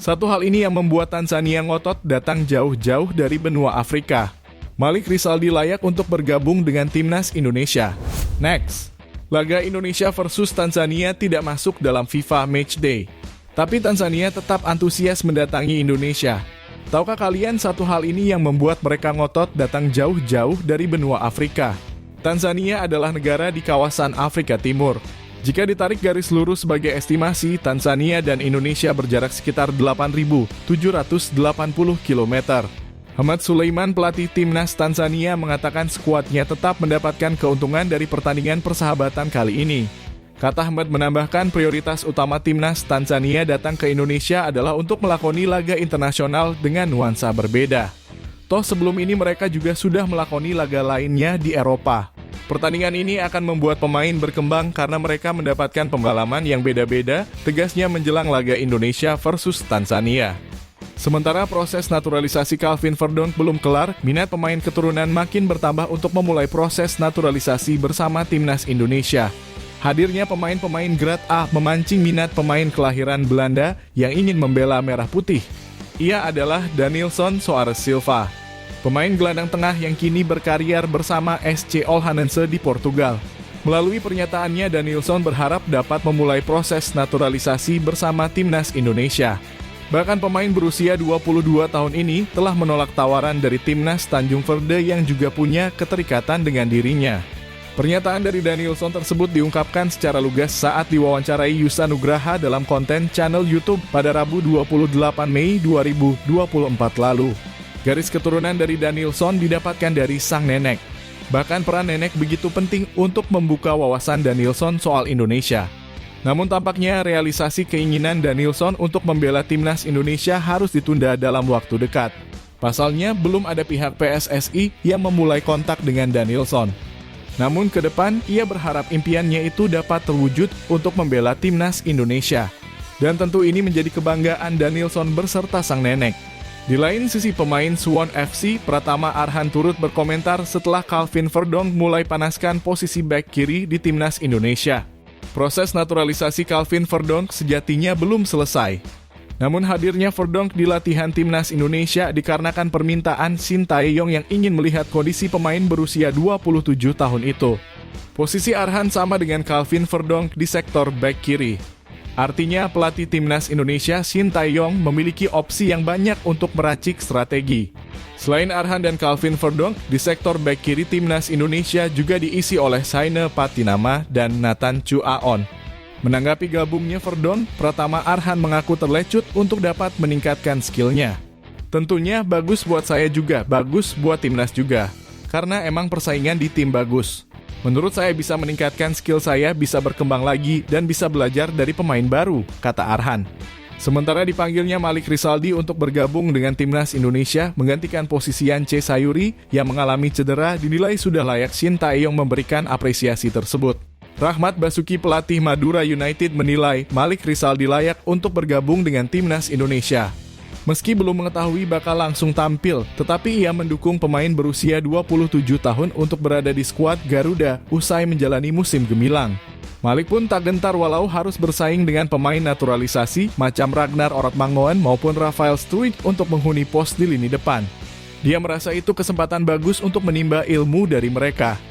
Satu hal ini yang membuat Tanzania ngotot datang jauh-jauh dari benua Afrika. Malik Rizaldi layak untuk bergabung dengan timnas Indonesia. Next, laga Indonesia versus Tanzania tidak masuk dalam FIFA Matchday. Tapi Tanzania tetap antusias mendatangi Indonesia. Tahukah kalian satu hal ini yang membuat mereka ngotot datang jauh-jauh dari benua Afrika? Tanzania adalah negara di kawasan Afrika Timur. Jika ditarik garis lurus sebagai estimasi, Tanzania dan Indonesia berjarak sekitar 8.780 km. Ahmad Sulaiman, pelatih timnas Tanzania, mengatakan skuadnya tetap mendapatkan keuntungan dari pertandingan persahabatan kali ini. Kata Ahmad menambahkan prioritas utama timnas Tanzania datang ke Indonesia adalah untuk melakoni laga internasional dengan nuansa berbeda. Toh sebelum ini mereka juga sudah melakoni laga lainnya di Eropa. Pertandingan ini akan membuat pemain berkembang karena mereka mendapatkan pengalaman yang beda-beda, tegasnya menjelang laga Indonesia versus Tanzania. Sementara proses naturalisasi Calvin Verdonk belum kelar, minat pemain keturunan makin bertambah untuk memulai proses naturalisasi bersama timnas Indonesia. Hadirnya pemain-pemain grade A memancing minat pemain kelahiran Belanda yang ingin membela merah putih. Ia adalah Danilson Soares Silva, pemain gelandang tengah yang kini berkarier bersama SC Olhanense di Portugal. Melalui pernyataannya, Danilson berharap dapat memulai proses naturalisasi bersama timnas Indonesia. Bahkan pemain berusia 22 tahun ini telah menolak tawaran dari timnas Tanjung Verde yang juga punya keterikatan dengan dirinya. Pernyataan dari Danilson tersebut diungkapkan secara lugas saat diwawancarai Yusa Nugraha dalam konten channel YouTube pada Rabu 28 Mei 2024 lalu. Garis keturunan dari Danilson didapatkan dari sang nenek. Bahkan peran nenek begitu penting untuk membuka wawasan Danilson soal Indonesia. Namun tampaknya realisasi keinginan Danilson untuk membela timnas Indonesia harus ditunda dalam waktu dekat. Pasalnya belum ada pihak PSSI yang memulai kontak dengan Danilson. Namun ke depan ia berharap impiannya itu dapat terwujud untuk membela timnas Indonesia. Dan tentu ini menjadi kebanggaan Danilson berserta sang nenek. Di lain sisi pemain Suwon FC, Pratama Arhan turut berkomentar setelah Calvin Verdonk mulai panaskan posisi bek kiri di timnas Indonesia. Proses naturalisasi Calvin Verdonk sejatinya belum selesai. Namun hadirnya Verdonk di latihan timnas Indonesia dikarenakan permintaan Shin Tae-yong yang ingin melihat kondisi pemain berusia 27 tahun itu. Posisi Arhan sama dengan Calvin Verdonk di sektor bek kiri. Artinya pelatih timnas Indonesia Shin Tae-yong memiliki opsi yang banyak untuk meracik strategi. Selain Arhan dan Calvin Verdonk, di sektor bek kiri timnas Indonesia juga diisi oleh Saine Patinama dan Nathan Chu Aon. Menanggapi gabungnya Verdonk, Pratama Arhan mengaku terlecut untuk dapat meningkatkan skillnya. Tentunya bagus buat saya juga, bagus buat timnas juga. Karena emang persaingan di tim bagus. Menurut saya bisa meningkatkan skill saya, bisa berkembang lagi, dan bisa belajar dari pemain baru, kata Arhan. Sementara dipanggilnya Malik Rizaldi untuk bergabung dengan timnas Indonesia, menggantikan posisi Yance Sayuri yang mengalami cedera, dinilai sudah layak Shin Tae-yong memberikan apresiasi tersebut. Rahmat Basuki, pelatih Madura United, menilai Malik Rizaldi layak untuk bergabung dengan timnas Indonesia. Meski belum mengetahui bakal langsung tampil, tetapi ia mendukung pemain berusia 27 tahun untuk berada di skuad Garuda usai menjalani musim gemilang. Malik pun tak gentar walau harus bersaing dengan pemain naturalisasi macam Ragnar Orotmangoen maupun Rafael Struijk untuk menghuni pos di lini depan. Dia merasa itu kesempatan bagus untuk menimba ilmu dari mereka.